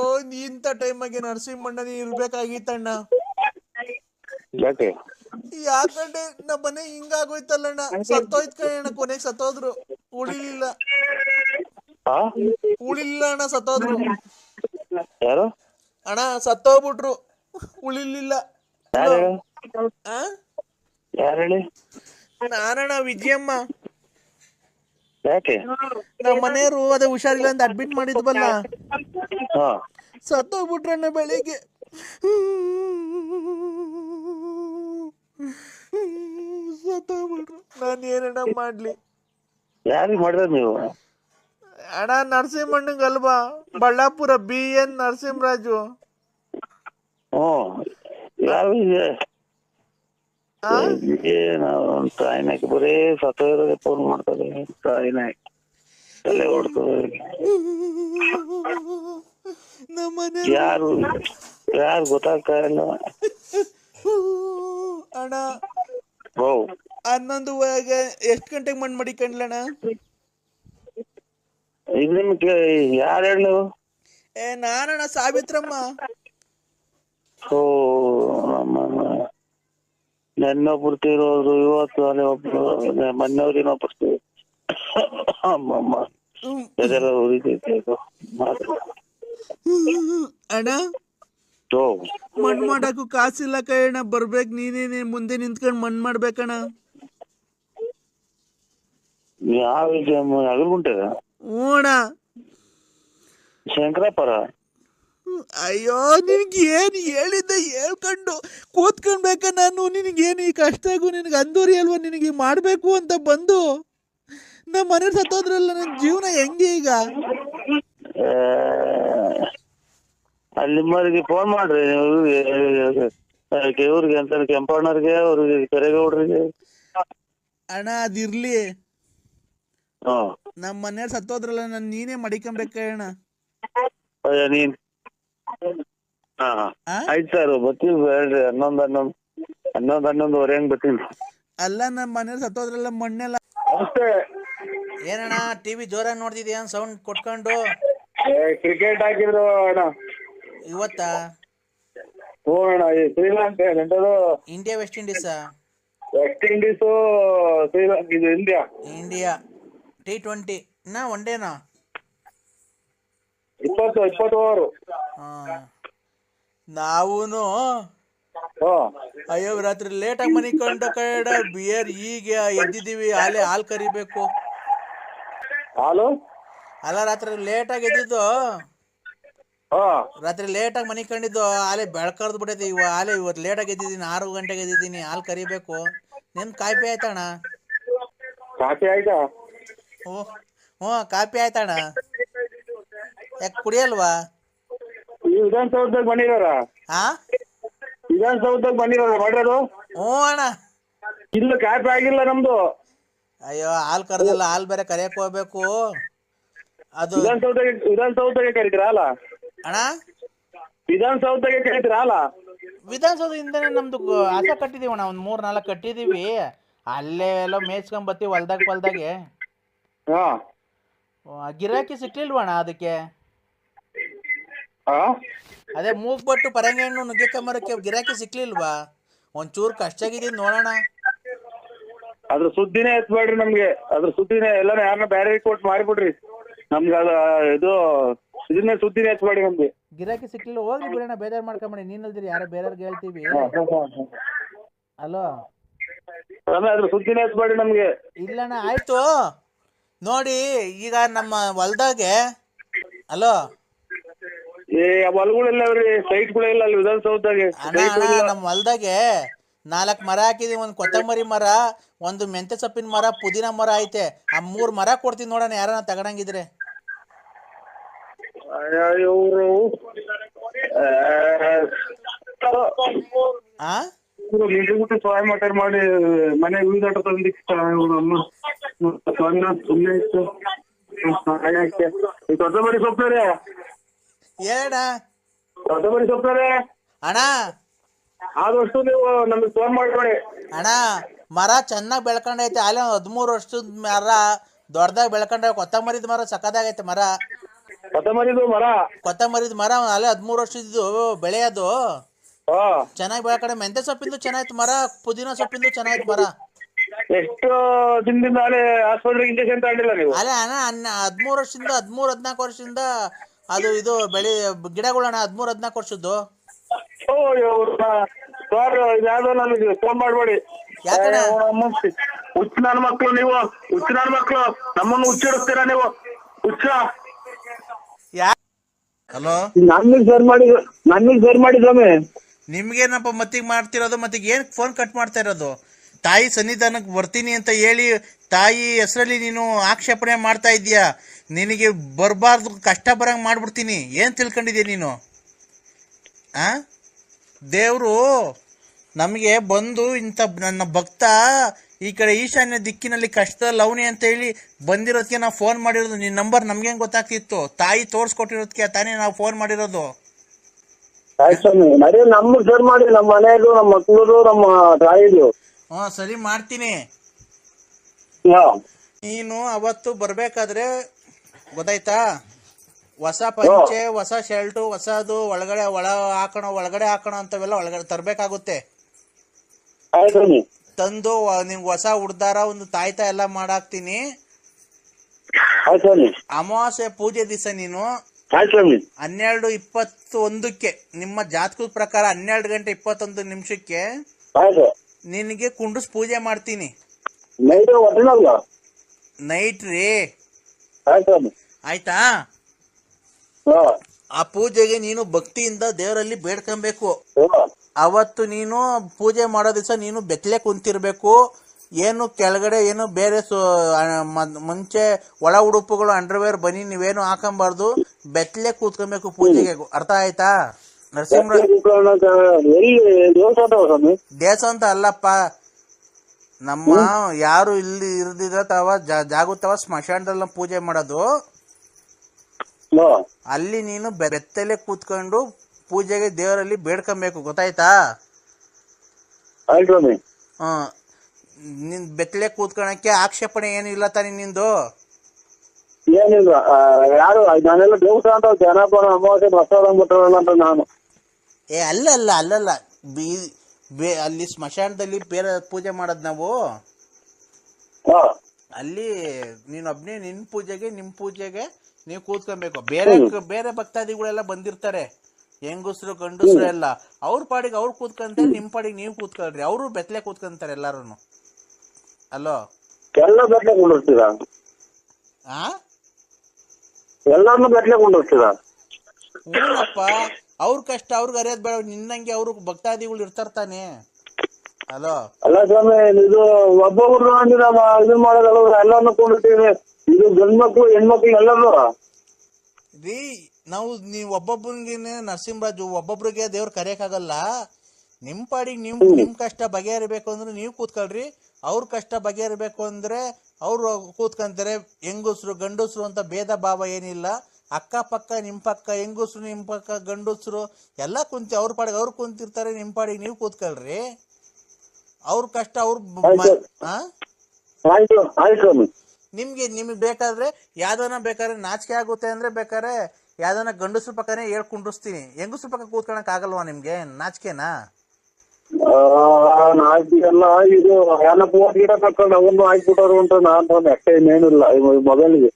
ಇಂಥ ಟೈಮಾಗೆ ನರಸಿಂಹಣ್ಣ ನೀ ಇರ್ಬೇಕಾಗಿತ್ತಣ್ಣ. ಯಾಕೆ? ಯಾಕಂದ್ರೆ ನಮ್ಮ ಮನೆ ಹಿಂಗಾಗೋಯ್ತಲ್ಲಣ್ಣ, ಸತ್ತೋಯ್ತು ಕಣ, ಕೊನೆಗೆ ಸತ್ತೋದ್ರು, ಉಳಿಲಿಲ್ಲ ಅಣ್ಣ, ಸತ್ತೋದ್ರು. ಯಾರು? ಅಣ್ಣ ಸತ್ತೋಗ್ಬಿಟ್ರು, ಉಳಿಲಿಲ್ಲ. ಯಾರು ಹೇಳಿ? ನಾನಣ್ಣ, ವಿಜಯಮ್ಮ. ಯಾಕೆ? ನಮ್ಮ ಮನೆಯವರು ಅದೇ ಹುಷಾರಿಲ್ಲ ಅಂತ ಅಡ್ಮಿಟ್ ಮಾಡಿದ್ವಲ್ಲ, ಸತ್ತೋಗ್ಬಿಟ್ರಣ್ಣ ಬೆಳಿಗ್ಗೆ. ಸತ್ತೋಗ್ಬಿಟ್ರು. ನಾನು ಏನಣ್ಣ ಮಾಡ್ಲಿ? ಯಾರಿಗೆ ಮಾಡಿದ್ರ ನೀವು? ಅಣ್ಣ ನರಸಿಂಹಣ್ಣಂಗಲ್ವಾ, ಬಳ್ಳಾಪುರ BN ನರಸಿಂಹರಾಜು. ತಾಯಿನಾಕಿ ಬರೀ ಸತ್ತೋದ್ರೆ ಫೋನ್ ಮಾಡ್ತಾರೆ. ತಾಯಿನಾಕಿ ತಲೆ ಹೊಡ್ತದೆ. ಯಾರು ಗೊತ್ತಾಗ್ತಾ ಇಲ್ಲ ಅಣ್ಣ. 11 ಎಷ್ಟು ಗಂಟೆಗೆ ಮಣ್ಣು ಮಡಿಕೊಂಡ್ಲಣ್ಣ? ಈಗ ನಿಮ್ಗೆ ಯಾರು ಹೇಳು? ನಾನಣ್ಣ, ಸಾವಿತ್ರಮ್ಮ. ನೆನ್ನೊಬ್ರು ತೀರೋದ್ರು, ಇವತ್ತು ಅಲ್ಲೇ ಒಬ್ರು, ಮೊನ್ನೆವ್ರು ಇನ್ನೊಬ್ರು. ಅಣ್ಣ ಮಣ್ಣು ಮಾಡಕ್ಕೂ ಕಾಸಿಲ್ಲ ಕಣ, ಬರ್ಬೇಕು ನೀನೇನೆ ಮುಂದೆ ನಿಂತ್ಕೊಂಡು ಮಣ್ಣು ಮಾಡ್ಬೇಕಣ್ಣ. ಯಾವ ಅಗಲ್ಗುಂಟೆ? ಹ್ಞೂ ಶಂಕರಾಪುರ. ಅಯ್ಯೋ, ನಿನ್ಗೆ ಏನು ಹೇಳಿದ್ದೆ ಹೇಳ್ಕೊಂಡು ಕೂತ್ಕೊಂಡ್ಬೇಕ ನಾನು. ನಿನಗೇನು ಈ ಕಷ್ಟಗೂ ನಿನಗೆ ಅಂದೂರಿ ಅಲ್ವಾ, ನಿನಗೆ ಮಾಡಬೇಕು ಅಂತ ಬಂದು ನಮ್ಮ ಮನೆ ಸತ್ತೋದ್ರಲ್ಲ, ನನ್ನ ಜೀವನ ಹೆಂಗೆ ಈಗ? ಅಲ್ಲಿಮ್ಮರಿಗೆ ಫೋನ್ ಮಾಡ್ರಿ ಇವ್ರಿಗೆ ಅಂತ, ಕೆಂಪಣ್ಣವ್ರಿಗೆ, ಅವ್ರಿಗೆ ಕೆರೆಗೌಡ್ರಿಗೆ. ಅಣ್ಣ ಅದಿರ್ಲಿ, ನಮ್ಮ ಮನೆಯವ್ರು ಸತ್ತೋದ್ರಲ್ಲ, ನಾನು ನೀನೇ ಮಡಿಕೊಂಬೇಕಣ್ಣ. ನೀನ್ ಆಯ್ತು ಸರ್, ಬರ್ತೀವಿ. ಹೇಳ್ರಿ 11:11 ಬರ್ತೀನಿ. ಅಲ್ಲ, ನಮ್ಮ ಮನೆಯವ್ರು ಸತ್ತೋದ್ರಲ್ಲ, ಮಣ್ಣೆಲ್ಲ. ಏನಣ್ಣ ಟಿವಿ ಜೋರಾಗಿ ನೋಡ್ತಿದ್ಯಾ? ಸೌಂಡ್ ಕೊಟ್ಕೊಂಡು ಕ್ರಿಕೆಟ್ ಹಾಕಿದ್ರು ಅಣ್ಣ. ಇವತ್ತಾ? ಹ್ಞೂ ಅಣ್ಣ, ಈ ಶ್ರೀಲಂಕಾ ಎಂತದು ಇಂಡಿಯಾ ವೆಸ್ಟ್ ಇಂಡೀಸಾ? ವೆಸ್ಟ್ ಇಂಡೀಸು ಶ್ರೀಲಂಕಾ ಇದು ಇಂಡಿಯಾ. ಇಂಡಿಯಾ T20 ನಾ ಒನ್ ಡೇನಾ? 20 ಓವರು. ನಾವೂನು ಅಯ್ಯೋ ರಾತ್ರಿ ಲೇಟಾಗಿ ಮನೆ ಕಂಡ ಕಡ ಬಿಯರ್ ಈಗ ಎದ್ದಿದ್ದೀವಿ. ಹಾಲು ಕರಿಬೇಕು. ಹಾಲು ಅಲ್ಲ ರಾತ್ರಿ ಲೇಟಾಗಿ ಎದ್ದಿದ್ದು. ರಾತ್ರಿ ಲೇಟಾಗಿ ಮನೆ ಕಂಡಿದ್ದು. ಬೆಳ್ಕರ್ದು ಬಿಟ್ಟೈತಿ. ಇವತ್ತು ಲೇಟಾಗಿ ಎದ್ದಿದ್ದೀನಿ. 6 ಗಂಟೆಗೆ ಎದ್ದಿದ್ದೀನಿ. ಹಾಲು ಕರಿಬೇಕು. ನಿನ್ ಕಾಫಿ ಆಯ್ತಣ್ಣ? ಕಾಫಿ ಆಯ್ತಾ? ಹ್ಞೂ ಕಾಫಿ ಆಯ್ತಣ್ಣ. ಯಾಕೆ ಕುಡಿಯಲ್ವಾ? ಈ ವಿಧಾನಸೌಧದಾಗ ಬಂದಿದಾರ? ವಿಧಾನಸೌಧದಾಗ ಬಂದಿದಾರ ಮಾಡ್ರದು? ಹ್ಞೂ ಅಣ್ಣ. ಇಲ್ಲ ಕಾಫಿ ಆಗಿಲ್ಲ ನಮ್ದು. ಅಯ್ಯೋ ಹಾಲು ಕರೆದಿಲ್ಲ. ಹಾಲು ಬೇರೆ ಕರಿಯಕ್ ಹೋಗ್ಬೇಕು. ಅದು ವಿಧಾನಸೌಧಕ್ಕೆ ಕರಿತೀರಾ ಅಲ್ಲ ಅಣ್ಣ? ವಿಧಾನಸೌಧಕ್ಕೆ ಕರಿತೀರಾ ಅಲ್ಲ? ವಿಧಾನಸೌಧದಿಂದನೇ ನಮ್ದು ಹಸ ಕಟ್ಟಿದೀವಿ ಅಣ್ಣ. ಒಂದು 3-4 ಕಟ್ಟಿದೀವಿ. ಅಲ್ಲೇ ಎಲ್ಲ ಮೇಯ್ಸ್ಕೊಂಡ್ ಬರ್ತೀವಿ ಹೊಲ್ದಾಗೆ. ಗಿರಾಕಿ ಸಿಕ್ಲಿಲ್ವಣ್ಣ ಅದಕ್ಕೆ? ಅದೇ ಮೂಗ್ಬಟ್ಟು ಪರಂಗಿ ಹಣ್ಣು ನುಗ್ಗೆಕಂಬರಕ್ಕೆ ಗಿರಾಕಿ ಸಿಕ್ಲಿಲ್ವಾ? ಒಂಚೂರು ಕಷ್ಟ ಆಗಿದ್ದೀನಿ ನೋಡೋಣ. ಅದ್ರ ಸುದ್ದಿನೇ ಎತ್ಬೇಡ್ರಿ ನಮ್ಗೆ. ಅದ್ರ ಸುದ್ದಿನೇ ಎಲ್ಲಾನು ಯಾರನ್ನ ಬೇರೆ ಕೊಟ್ಟು ಮಾಡಿಬಿಡ್ರಿ ನಮ್ಗೆ. ಅದ ಇದು ಇದನ್ನೇ ಸುದ್ದಿನೇ ಎತ್ಬೇಡಿ ನಮ್ಗೆ. ಗಿರಾಕಿ ಸಿಕ್ಲಿಲ್ಲ ಹೋಗ್ಲಿ ಬಿಡೋಣ. ಬೇಜಾರು ಮಾಡ್ಕೊಂಬೇಡಿ. ನೀನಲ್ದಿರಿ ಯಾರೋ ಬೇರೆಯವ್ರಿಗೆ ಹೇಳ್ತೀವಿ. ಅಲೋ ಅದ್ರ ಸುದ್ದಿನೇ ಎತ್ಬೇಡಿ ನಮ್ಗೆ. ಇಲ್ಲಣ್ಣ ಆಯ್ತು ನೋಡಿ. ಈಗ ನಮ್ಮ ಹೊಲ್ದಾಗೆ ಅಲೋ ಹೊಲಗಳೆಲ್ಲ ಸೈಟ್ಗಳೆಲ್ಲ ಅಲ್ಲಿ ವಿಧಾನಸೌಧದಾಗೆ. ನಮ್ಮ ಹೊಲ್ದಾಗೆ 4 ಮರ ಹಾಕಿದೀವಿ. ಒಂದು ಕೊತ್ತಂಬರಿ ಮರ, ಒಂದು ಮೆಂತೆ ಸೊಪ್ಪಿನ ಮರ, ಪುದೀನ ಮರ ಐತೆ. ಆ 3 ಮರ ಕೊಡ್ತೀನಿ ನೋಡೋಣ ಯಾರನ್ನ ತಗೊಂಡಂಗಿದ್ರೆ. ಇವರು ಸಹಾಯ ಮಾತಾಡ್ ಮಾಡಿ ಮನೆ ಉಳಿದಾಟ ಸುಮ್ಮನೆ ಇತ್ತು. ಕೊತ್ತಂಬರಿ ಸೊಪ್ಪರೆ ಹೇಳ ಕೊತ್ತಂಬರಿ ಸೊಪ್ಪರೆ ಅಣ್ಣ. ಆದಷ್ಟು ನೀವು ನಮಗೆ ಫೋನ್ ಮಾಡ್ಬೇಡಿ ಅಣ್ಣ. ಮರ ಚೆನ್ನಾಗಿ ಬೆಳ್ಕೊಂಡೈತೆ. ಅಲ್ಲೇ 13 ವರ್ಷದ ಮರ ದೊಡ್ಡದಾಗಿ ಬೆಳ್ಕೊಂಡ. ಕೊತ್ತಂಬರಿದ ಮರ ಸಕ್ಕದಾಗೈತೆ ಮರ. ಕೊತ್ತಂಬರಿದು ಮರ ಅಲ್ಲೇ 13 ವರ್ಷದ್ದು ಬೆಳೆಯೋದು. ಚೆನ್ನಾಗಿ ಬೆಳ್ಕೊಂಡೆ. ಮೆಂತೆ ಸೊಪ್ಪಿಂದು ಚೆನ್ನಾಯ್ತು ಮರ. ಪುದೀನ ಸೊಪ್ಪಿಂದು ಚೆನ್ನಾಯ್ತು ಮರ. ಎಷ್ಟು ದಿನದಿಂದ ಅಲ್ಲೇ ಆಸ್ಪತ್ರೆಗೆ ಇಂಜೆಕ್ಷನ್ ತಗೊಂಡಿಲ್ಲ ನೀವು? ಅಲ್ಲೇ ಅಣ್ಣ 13 ವರ್ಷದಿಂದ 13-14 ವರ್ಷದಿಂದ ಅದು ಇದು ಬೆಳೆ ಗಿಡಗಳಣ್ಣ. 13-14 ವರ್ಷದ್ದು. ಇದ್ಯಾವ್ದೋ ನನಗೆ ಫೋನ್ ಮಾಡ್ಬೇಡಿ. ಯಾಕಣ್ಣ? ಹುಚ್ಚ ನನ್ನ ಮಕ್ಳು ನೀವು. ಹುಚ್ಚ ನನ್ನ ಮಕ್ಳು ನಮ್ಮನ್ನು ಹುಚ್ಚಿಡಿಸ್ತೀರಾ ನೀವು. ಹುಚ್ಚ ಹಲೋ ನನ್ನಿಗೆ ಸೇರ್ ಮಾಡಿ ಸ್ವಾಮಿ. ನಿಮ್ಗೇನಪ್ಪ ಮತ್ತಿಗೆ ಮಾಡ್ತಿರೋದು? ಮತ್ತಿಗೆ ಏನ್ ಫೋನ್ ಕಟ್ ಮಾಡ್ತಾ ಇರೋದು? ತಾಯಿ ಸನ್ನಿಧಾನಕ್ಕೆ ಬರ್ತೀನಿ ಅಂತ ಹೇಳಿ ತಾಯಿ ಹೆಸರಲ್ಲಿ ನೀನು ಆಕ್ಷೇಪಣೆ ಮಾಡ್ತಾ ಇದೀಯಾ. ನಿನಗೆ ಬರಬಾರ್ದು ಕಷ್ಟ ಬರಂಗ್ ಮಾಡ್ಬಿಡ್ತೀನಿ. ಏನ್ ತಿಳ್ಕೊಂಡಿದ್ಯಾ ನೀನು? ದೇವ್ರು ನಮಗೆ ಬಂದು ಇಂಥ ನನ್ನ ಭಕ್ತ ಈ ಕಡೆ ಈಶಾನ್ಯ ದಿಕ್ಕಿನಲ್ಲಿ ಕಷ್ಟದಲ್ಲಿ ಅವನಿ ಅಂತ ಹೇಳಿ ಬಂದಿರೋದಕ್ಕೆ ನಾವು ಫೋನ್ ಮಾಡಿರೋದು. ನಿನ್ನ ನಂಬರ್ ನಮ್ಗೇನ್ ಗೊತ್ತಾಗ್ತಿತ್ತು? ತಾಯಿ ತೋರ್ಸ್ಕೊಟ್ಟಿರೋದಕ್ಕೆ ತಾನೇ ನಾವು ಫೋನ್ ಮಾಡಿರೋದು. ನಮ್ಗೆ ಸೇರ್ ಮಾಡಿ. ನಮ್ಮ ಮನೆಯದು, ನಮ್ಮ ಮಕ್ಕಳದು, ನಮ್ಮ ತಾಯಿದು. ಸರಿ ಮಾಡ್ತೀನಿ. ನೀನು ಅವತ್ತು ಬರ್ಬೇಕಾದ್ರೆ ಗೊತ್ತಾಯ್ತಾ? ಹೊಸ ಪಂಚೆ, ಹೊಸ ಶರ್ಟು, ಹೊಸದು ಒಳಗಡೆ ಒಳಗಡೆ ಹಾಕೋಣ ಅಂತವೆಲ್ಲ ಒಳಗಡೆ ತರ್ಬೇಕಾಗುತ್ತೆ. ತಂದು ನಿಮ್ಗೆ ಹೊಸ ಉಡ್ದಾರ, ಒಂದು ತಾಯ್ತ ಎಲ್ಲ ಮಾಡಾಕ್ತೀನಿ. ಅಮಾವಾಸ್ಯೆ ಪೂಜೆ ದಿವಸ ನೀನು 12:21 ನಿಮ್ಮ ಜಾತಕದ ಪ್ರಕಾರ 12:21 ನಿನಗೆ ಕುಂಡ್ರಸ್ ಪೂಜೆ ಮಾಡ್ತೀನಿ. ನೈಟ್ ರೀ. ಆಯ್ತಾ? ಆ ಪೂಜೆಗೆ ನೀನು ಭಕ್ತಿಯಿಂದ ದೇವರಲ್ಲಿ ಬೇಡ್ಕೊಬೇಕು. ಅವತ್ತು ನೀನು ಪೂಜೆ ಮಾಡೋ ದಿವಸ ನೀನು ಬೆತ್ತಲೆ ಕುಂತಿರ್ಬೇಕು. ಏನು ಕೆಳಗಡೆ ಏನು ಬೇರೆ ಮುಂಚೆ ಒಳ ಉಡುಪುಗಳು ಅಂಡರ್ವೇರ್ ಬನ್ನಿ ನೀವೇನು ಹಾಕೊಂಬಾರ್ದು. ಬೆತ್ತಲೆ ಕೂತ್ಕೊಬೇಕು ಪೂಜೆಗೆ. ಅರ್ಥ ಆಯ್ತಾ? ನರಸಿಂಹ ದೇವಸ್ಥಾನ ಅಂತ ಅಲ್ಲಪ್ಪ. ನಮ್ಮ ಯಾರು ಇಲ್ಲಿ ಇರ್ದಿರತವ ಜಾಗುತ್ತವ ಸ್ಮಶಾನದಲ್ಲಿ ಪೂಜೆ ಮಾಡೋದು. ಅಲ್ಲಿ ನೀನು ಬೆತ್ತಲೆ ಕೂತ್ಕೊಂಡು ಪೂಜೆಗೆ ದೇವರಲ್ಲಿ ಬೇಡ್ಕೊಬೇಕು. ಗೊತ್ತಾಯ್ತಾ? ನಿನ್ ಬೆತ್ತಲೆ ಕೂತ್ಕೊಳಕ್ಕೆ ಆಕ್ಷೇಪಣೆ ಏನು ಇಲ್ಲ ತಾನೆ ನಿಂದು? ಏನಿಲ್ಲ ಯಾರು ನಾನೆಲ್ಲ ದೇವಸ್ಥಾನ ಅಂತ ಜನಪರ ಅಮಾವಾಸ್ಯೆ ಪ್ರಸಾದ ಬಿಟ್ರಲ್ಲ ಅಂತ ನಾನು. ಅಲ್ಲಲ್ಲ ಅಲ್ಲಿ ಸ್ಮಶಾನದಲ್ಲಿ ಬೇರೆ ಪೂಜೆ ಮಾಡೋದ್ ನಾವು. ಅಲ್ಲಿ ನೀನೊಬ್ನೇ ನಿಮ್ ಪೂಜೆಗೆ ನೀವು ಕೂತ್ಕೊಬೇಕು. ಬೇರೆ ಭಕ್ತಾದಿಗಳೆಲ್ಲ ಬಂದಿರ್ತಾರೆ, ಹೆಂಗಸ್ರು ಗಂಡಸ್ರು ಎಲ್ಲ. ಅವ್ರ ಪಾಡಿಗೆ ಅವ್ರು ಕೂತ್ಕೊಂತಾರೆ, ನಿಮ್ ಪಾಡಿಗೆ ನೀವು ಕೂತ್ಕೊಳ್ರಿ. ಅವರು ಬೆತ್ತಲೆ ಕೂತ್ಕೊಂತಾರೆ ಎಲ್ಲಾರು. ಅಲ್ಲೋ ಎಲ್ಲ ಬೆಟ್ಲೆ ಕೊಂಡಿರ್ತೀರಾ? ಎಲ್ಲಾರನ್ನು ಬೆಟ್ಲೆ ಕೊಂಡಿರ್ತೀರಾ? ಹೂನಪ್ಪ, ಅವ್ರ ಕಷ್ಟ ಅವ್ರಿಗೆ ಅರಿಯೋದ್ ಬೇಡ. ನಿನ್ನಂಗೆ ಅವ್ರು ಭಕ್ತಾದಿಗಳು ಇರ್ತಾರ್ತಾನೆ. ಅಲೋ ಅಲ್ಲ ಸ್ವಾಮಿ, ಇದು ಒಬ್ಬೊಬ್ರು ಇದು ಮಾಡೋದಲ್ಲ, ಎಲ್ಲಾರನ್ನು ಕೊಂಡಿರ್ತೀವಿ. ಇದು ಗಂಡ್ ಮಕ್ಳು ಹೆಣ್ಮಕ್ಳು ಎಲ್ಲರೂ ರೀ. ನೀವು ಒಬ್ಬೊಬ್ಬರಿಗೆ ನರಸಿಂಹರಾಜು ಒಬ್ಬೊಬ್ರಿಗೆ ದೇವ್ರ ಕರೆಯಕ್ಕಾಗಲ್ಲ. ನಿಮ್ ಪಾಡಿಗೆ ನಿಮ್ ಕಷ್ಟ ಬಗೆಹರಿಬೇಕು ಅಂದ್ರೆ ನೀವು ಕೂತ್ಕೊಳ್ರಿ. ಅವ್ರ ಕಷ್ಟ ಬಗೆಹರಿಬೇಕು ಅಂದ್ರೆ ಅವ್ರು ಕೂತ್ಕೊಂತಾರೆ. ಹೆಂಗಸ್ರು ಗಂಡಸ್ರು ಅಂತ ಭೇದ ಭಾವ ಏನಿಲ್ಲ. ಅಕ್ಕಪಕ್ಕ ನಿಮ್ ಪಕ್ಕ ಹೆಂಗಸ್ರು, ನಿಮ್ ಪಕ್ಕ ಗಂಡಸ್ರು ಎಲ್ಲ ಕುಂತಿ ಅವ್ರ ಪಾಡಿಗೆ ಅವ್ರು ಕುಂತಿರ್ತಾರೆ. ನಿಮ್ ಪಾಡಿಗೆ ನೀವು ಕೂತ್ಕೊಳ್ರಿ. ಅವ್ರ ಕಷ್ಟ ನಿಮ್ಗೆ ಬೇಕಾದ್ರೆ ಬೇಕಾದ್ರೆ ನಾಚಿಕೆ ಆಗುತ್ತೆ ಅಂದ್ರೆ ಬೇಕಾದ್ರೆ ಯಾವ್ದಾನ ಗಂಡಸ್ರ ಪಕ್ಕನೇ ಹೇಳ್ಕೊಂಡಿರ್ತೀನಿ. ಹೆಂಗಸ್ರ ಪಕ್ಕ ಕೂತ್ಕೊಳಕ್ ಆಗಲ್ವಾ ನಿಮ್ಗೆ? ನಾಚಿಕೆನಾ? ಎಲ್ಲ ಇದು ಎಲ್ಲ ಫೋನ್ ಗಿಡ ತಕೊಂಡು ಅವನು ಹಾಕ್ಬಿಟ್ಟವ್ರು ಅಂತ ನಾನು ಅಷ್ಟೇ, ಇನ್ನೇನಿಲ್ಲ ಮೊಬೈಲ್ಗೆ.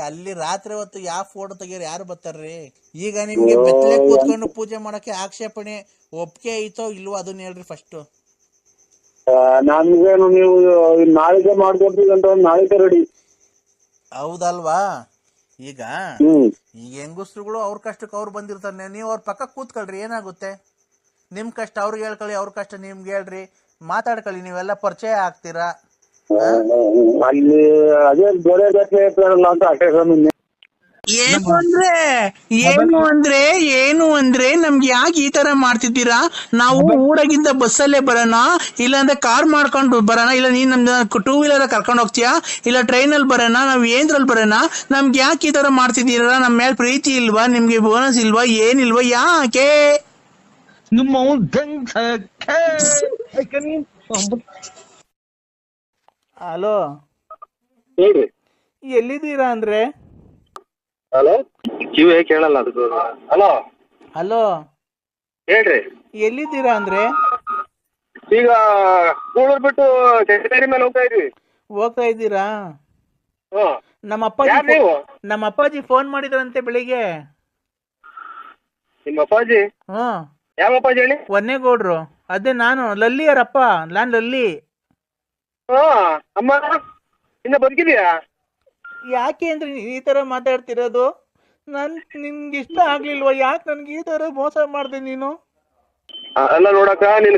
ಅಲ್ಲಿ ರಾತ್ರಿ ಹೊತ್ತು ಯಾವ ಫೋಟೋ ತೆಗಿಯೋರು ಯಾರು ಬರ್ತಾರ್ರಿ? ಈಗ ನಿಮ್ಗೆ ಬೆತ್ತಲೆ ಕೂತ್ಕೊಂಡು ಪೂಜೆ ಮಾಡಕ್ಕೆ ಆಕ್ಷೇಪಣೆ ಒಪ್ಪಿಗೆ ಐತೋ ಇಲ್ವೋ ಅದನ್ನ ಹೇಳ್ರಿ ಫಸ್ಟ್. ನನ್ಗೇನು ನೀವು ನಾಳೆಗೆ ಮಾಡ್ಕೊಡ್ತೀವಿ ಅಂತ ನಾಳೆಗೆ ರೆಡಿ. ಹೌದಲ್ವಾ? ಈಗ ಹೆಂಗಸ್ರುಗಳು ಅವ್ರ ಕಷ್ಟಕ್ಕೆ ಅವ್ರು ಬಂದಿರ್ತಾರೆ. ನೀವು ಅವ್ರ ಪಕ್ಕ ಕೂತ್ಕೊಳ್ರಿ, ಏನಾಗುತ್ತೆ? ನಿಮ್ ಕಷ್ಟ ಅವ್ರಿಗೆ ಹೇಳ್ಕೊಳ್ಳಿ, ಅವ್ರ ಕಷ್ಟ ನಿಮ್ಗೆ ಹೇಳ್ರಿ, ಮಾತಾಡ್ಕೊಳ್ಳಿ. ನೀವೆಲ್ಲ ಪರಿಚಯ ಆಗ್ತೀರಾ. ಅಲ್ಲಿ ಅದೇ ಬೇರೆ ಇರ್ತಾರಲ್ಲ ಅಂತ ಅಷ್ಟೇ. ಏನು ಅಂದ್ರೆ ನಮ್ಗೆ ಯಾಕೆ ಈ ತರ ಮಾಡ್ತಿದ್ದೀರಾ? ನಾವು ಊರಾಗಿಂದ ಬಸ್ಸಲ್ಲೇ ಬರೋಣ, ಇಲ್ಲಾಂದ್ರೆ ಕಾರ್ ಮಾಡ್ಕೊಂಡು ಬರೋಣ, ಇಲ್ಲ ನೀನ್ ನಮ್ದು 2 ವೀಲರ್ ಕರ್ಕೊಂಡು ಹೋಗ್ತೀಯಾ, ಇಲ್ಲ ಟ್ರೈನ್ ಅಲ್ಲಿ ಬರೋಣ, ನಾವ್ ಏನ್ರಲ್ಲಿ ಬರೋಣ? ನಮ್ಗೆ ಯಾಕೆ ಈ ತರ ಮಾಡ್ತಿದ್ದೀರಾ? ನಮ್ ಮೇಲೆ ಪ್ರೀತಿ ಇಲ್ವಾ? ನಿಮ್ಗೆ ಬೋನಸ್ ಇಲ್ವಾ? ಏನಿಲ್ವಾ? ಯಾಕೆ? ಹಲೋ, ಹೇಳ್ರಿ. ಎಲ್ಲಿದ್ದೀರಾ ಅಂದ್ರೆ? ಹಲೋ, ಕಿವಿ ಕೇಳಲ್ಲ ಅದಕ್ಕೆ. ಹಲೋ ಹಲೋ, ಹೇಳ್ರಿ. ಎಲ್ಲಿದ್ದೀರಾ ಅಂದ್ರೆ? ಈಗ ಕೂಳೂರ್ ಬಿಟ್ಟು ಚೇರಿ ಮೇಲೆ ಹೋಗ್ತಾ ಇದ್ದೀರಾ? ನಮ್ಮ ಅಪ್ಪಾಜಿ ಫೋನ್ ಮಾಡಿದ್ರಂತೆ ಬೆಳಿಗ್ಗೆ. ನಿಮ್ಮ ಅಪ್ಪಾಜಿ? ಯಾವ ಅಪ್ಪಾಜಿ ಹೇಳಿ? ಒನ್ನೇಗೌಡ್ರು. ಅದೇ ನಾನು ಲಲ್ಲಿಯರಪ್ಪ. ನಾನ್ ಲಲ್ಲಿ. ಅಮ್ಮ ಇನ್ನ ಬದುಕಿದ್ಯಾ? ಯಾಕೆ ಅಂದ್ರೆ ಈ ತರ ಮಾತಾಡ್ತಿರೋದು? ನಿನ್ಗೆ ಇಷ್ಟ ಆಗ್ಲಿಲ್ವಾ? ಯಾಕೆ ನನ್ಗೆ ಈ ತರ ಮೋಸ ಮಾಡ್ದೆ ನೀನು? ಅಲ್ಲ ನೋಡಕ್ಕ, ನಿನ್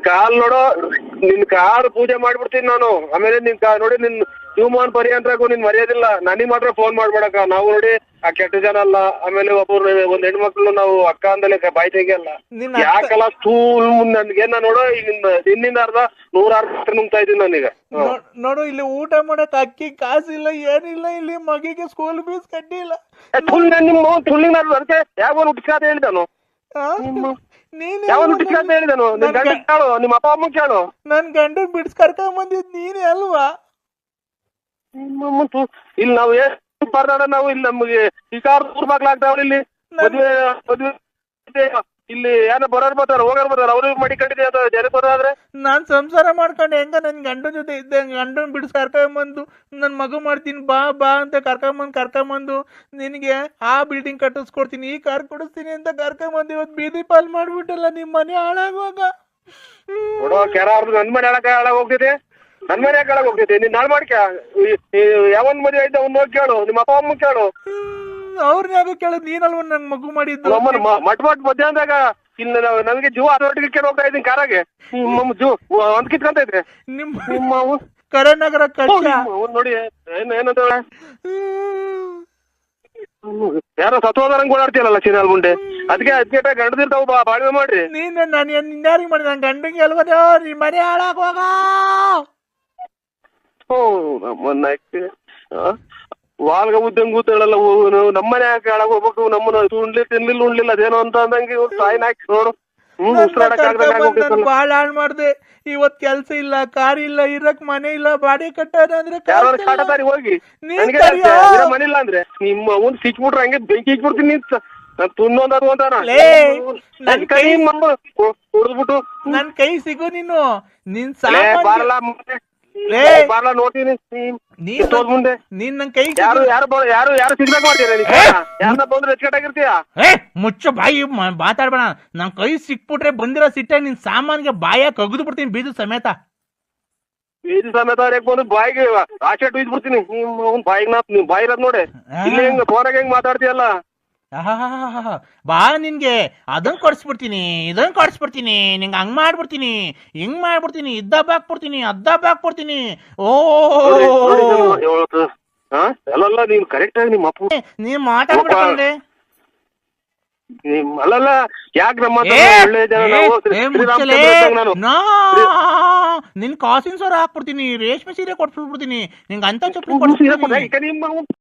ಕಾಲ್ ಪೂಜೆ ಮಾಡ್ಬಿಡ್ತೀನಿ ನಾನು. ಆಮೇಲೆ ನೋಡಿ ನಿನ್ ಜೀವಮಾನ್ ಪರ್ಯಂತರಾಗೂ ನಿನ್ ಮರ್ಯಾದಿಲ್ಲ. ನನಗ್ ಮಾತ್ರ ಫೋನ್ ಮಾಡ್ಬೇಡಕ್ಕ. ನಾವು ನೋಡಿ ಆ ಕೆಟ್ಟ ಜನ ಅಲ್ಲ. ಆಮೇಲೆ ಒಬ್ಬರು ಒಂದ್ ಹೆಣ್ಮಕ್ಳು ನಾವು ಅಕ್ಕ ಅಂದಲೇ ಬಾಯ್ ತೆಗಿಯಲ್ಲ. ಯಾಕಲ್ಲ ಸ್ಕೂಲ್ ನನ್ಗೇನ ನೋಡು, ಈಗ ನಿನ್ನಿಂದ 100 ನುಂಗ್ತಾ ಇದ್ದೀನಿ ನಾನೀಗ. ನೋಡು, ಇಲ್ಲಿ ಊಟ ಮಾಡಕ್ ಅಕ್ಕಿ ಕಾಸಿಲ್ಲ, ಏನಿಲ್ಲ. ಇಲ್ಲಿ ಮಗಿಗೆ ಸ್ಕೂಲ್ ಫೀಸ್ ಕಟ್ಟಿಲ್ಲ. ಅದಕ್ಕೆ ಯಾವ ಹುಟ್ಟಿಸ್ಕಾತ ಹೇಳಿದಾನು? ಯಾವ ಹುಟ್ಟಿಸ್ಕಾತ ಹೇಳಿದಾನು? ನಿನ್ ಗಂಡ ಕೇಳು, ನಿಮ್ಮ ಅಪ್ಪ ಅಮ್ಮ ಕೇಳು. ನನ್ ಗಂಡನ್ ಬಿಡ್ಸ್ ಕರ್ಕೊಂಡ್ ಬಂದಿದ್ ನೀನೇ ಅಲ್ವಾ? ಇಲ್ಲಿ ನಾವು ಬರ್ದಾಡ ನಾವು ಇಲ್ಲಿ ನಮ್ಗೆ ಈ ಕಾರ್ ದೂರ ಬಾಗ್ಲಾಗ್ತಾವ. ಇಲ್ಲಿ ಮದ್ವೆ ಇಲ್ಲಿ ಏನೋ ಬರೋರು ಬರ್ತಾರ, ಹೋಗೋರು ಬರ್ತಾರ. ಅವ್ರಿಗೆ ಮಡಿಕೊಂಡಿದೆ ಅಂತ ಜನ ಬರೋದಾದ್ರೆ ನಾನ್ ಸಂಸಾರ ಮಾಡ್ಕೊಂಡು ಹೆಂಗ ನನ್ ಗಂಡನ ಜೊತೆ ಇದ್ದೆ. ಗಂಡನ್ ಬಿಡಿಸ್ ಕರ್ಕೊಂಬಂದು ನನ್ ಮಗು ಮಾಡ್ತೀನಿ ಬಾ ಅಂತ ಕರ್ಕೊಂಬಂದು ನಿನಗೆ ಆ ಬಿಲ್ಡಿಂಗ್ ಕಟ್ಟಿಸ್ಕೊಡ್ತೀನಿ, ಈ ಕಾರ್ ಕೊಡಿಸ್ತೀನಿ ಅಂತ ಕರ್ಕೊಂಬಂದು ಇವತ್ತು ಬೀದಿ ಪಾಲ್ ಮಾಡ್ಬಿಟ್ಟಲ್ಲ. ನಿಮ್ ಮನೆ ಹಾಳಾಗುವಾಗ ನೋಡೋ ಕೆರ ಅವ್ರದ್ದು ನನ್ ಮನೆ ಹಾಳಾಗ ಹೋಗ್ತೈತೆ. ನನ್ ಮನೆ ಯಾಕೆ ಹಾಳಾಗ ಹೋಗ್ತೈತೆ? ನೀನ್ ನಾಳೆ ಮಾಡ್ಕ. ಯಾವನ್ ಮದುವೆ ಆಯ್ತು ಅವ್ನು ಹೋಗಿ ಕೇಳು, ನಿಮ್ಮ ಅಪ್ಪ ಅಮ್ಮ ಕೇಳು. ಅವ್ರನ್ಯಾಗ ಕೇಳೋದು? ನೀನಲ್ವ ನನ್ ಮಗು ಮಾಡಿದ್ದು? ಮಟ್ ಮಧ್ಯಾಹ್ನದಾಗ ಇಲ್ಲಿ ನಮಗೆ ಜೂ ಅದರೊಟ್ಟಿಗೆ ಕೇಳಿ ಹೋಗ್ತಾ ಇದ್ದೀನಿ ಕಾರಾಗೆ. ಜೂ ಒಂದ್ ಕಿತ್ಕೊಂತೈತೆ ನಿಮ್ಮ ಕರೆನಗರ ನೋಡಿ. ಏನಂತ ಯಾರೋ ಸತ್ವದಂಗ್ ಓಡಾಡ್ತೀಯಲ್ಲ ಚಿನ್ನಲ್ ಮುಂಡೆ. ಅದಕ್ಕೆ ಗಂಡದಿರ್ತಾವ ಬಾಳ್ವೆ ಮಾಡ್ರಿ. ನೀನ್ ನಾನು ಇನ್ಯಾರಿಗೆ ಮಾಡಿ? ನನ್ ಗಂಡಂಗೆ ಅಲ್ವದ ನಿಮ್ ಮನೆ ಹಾಳಾಗುವಾಗ. ವಾಲ್ಗ ಉದ್ದಂಗ್ ಕೂತೇಳಲ್ಲ ನಮ್ಮನೆ ಯಾಕೆ ಹಾಳಾಗ ಹೋಗ್ಬೇಕು? ನಮ್ಮನ್ನ ಉಣ್ಲಿಲ್ಲ ಅದೇನೋ ಅಂತ ಅಂದಂಗೆ ಸಾಯಿನ ಹಾಕಿ ನೋಡು. ನನ್ ಬಾಳ ಹಾಳ್ ಮಾಡ್ದೆ. ಇವತ್ ಕೆಲ್ಸ ಇಲ್ಲ, ಕಾರ್ ಇಲ್ಲ, ಇರಕ್ ಮನೆ ಇಲ್ಲ, ಬಾಡಿ ಕಟ್ಟೋದ ಅಂದ್ರೆ ಹೋಗಿ ನೀನ್ ಕರಿಯೋ. ಮನಿಲ್ಲ ಅಂದ್ರೆ ನಿಮ್ಮ ಅವ್ನ್ ಸಿಕ್ಬಿಟ್ರೆ ಹಂಗೆ ಬೆಂಕಿ ಇಕ್ಬಿಡ್ತೀನಿ ನಾನ್ ತುನ್ನೊಂದದು ಅಂತಾನ ಲೇ, ನನ್ ಕೈ ಹೊಡೆದ್ಬಿಟ್ಟು ನನ್ ಕೈ ಸಿಗು ನೀನು. ನಿನ್ ಬಾರಲ್ಲ ಲೇ, ಬಾರಲ್ಲ ನೋಡ್ತೀನಿ ಮುಂದೆ ನೀನ್ ನನ್ ಕೈ ಯಾರು ಯಾರು ಯಾರು ಯಾರು ಸಿಗ್ಬೇಕು ಮಾಡ್ತೀರ ಯಾರನ್ನ ಬಂದ್ರೆ ಹೆಚ್ಚುಕಟ್ಟಾಗಿರ್ತೀಯ. ಮುಚ್ಚ ಬಾಯಿ ಮಾತಾಡ್ಬೇಡ. ನನ್ ಕೈ ಸಿಕ್ಬಿಟ್ರೆ ಬಂದಿರೋ ಸಿಟ್ಟೆ ನಿನ್ ಸಾಮಾನ್ಗೆ ಬಾಯ ಕಗ್ದು ಬಿಡ್ತೀನಿ ಬೀಜ ಸಮೇತ. ಬೀದಿ ಸಮೇತ ಬಂದು ಬಾಯಿಗೆ ಆಚೆ ಬಿಡ್ತೀನಿ ನಿಮ್ಮ ಬಾಯಿಗೆ ಬಾಯಿ ಇರೋದ್ ನೋಡಿ. ಇಲ್ಲಿ ಹೆಂಗ್ ಫೋನಾಗ ಹೆಂಗ್ ಮಾತಾಡ್ತೀಯಲ್ಲ. ಬಾ, ನಿನ್ಗೆ ಅದನ್ ಕೊಡ್ಸ್ಬಿಡ್ತೀನಿ, ಇದನ್ ಕೊಡ್ಸ್ಬಿಡ್ತೀನಿ, ನಿಂಗೆ ಹಂಗ್ ಮಾಡ್ಬಿಡ್ತೀನಿ, ಹಿಂಗ್ ಮಾಡ್ಬಿಡ್ತೀನಿ, ಇದ್ದಬ್ಬ ಹಾಕ್ಬಿಡ್ತೀನಿ, ಅದ್ದಬ್ಬ ಹಾಕ್ಬಿಡ್ತೀನಿ. ಓ ಅಲ್ಲಲ್ಲ ನೀನ್ ಕರೆಕ್ಟ್ ಆಗಿ ನಿಮ್ಮ ಅಪ್ಪ ನೀವ್ ಮಾತಾಡ್ಬಿಡ್ತೀನಿ. ಅಲ್ಲಲ್ಲ ಯಾಕೆ ನಮ್ಮ ಒಳ್ಳೆ ಜನ ನಿನ್ ಕಾಸಿನ ಸೋರ ಹಾಕ್ಬಿಡ್ತೀನಿ, ರೇಷ್ಮೆ ಸೀರೆ ಕೊಡ್ಸ್ಬಿಡ್ತೀನಿ, ನಿಂಗೆ ಅಂತ ಚಪ್ಪಲಿ ಕೊಡ್ಸ್ಬಿಡ್ತೀನಿ.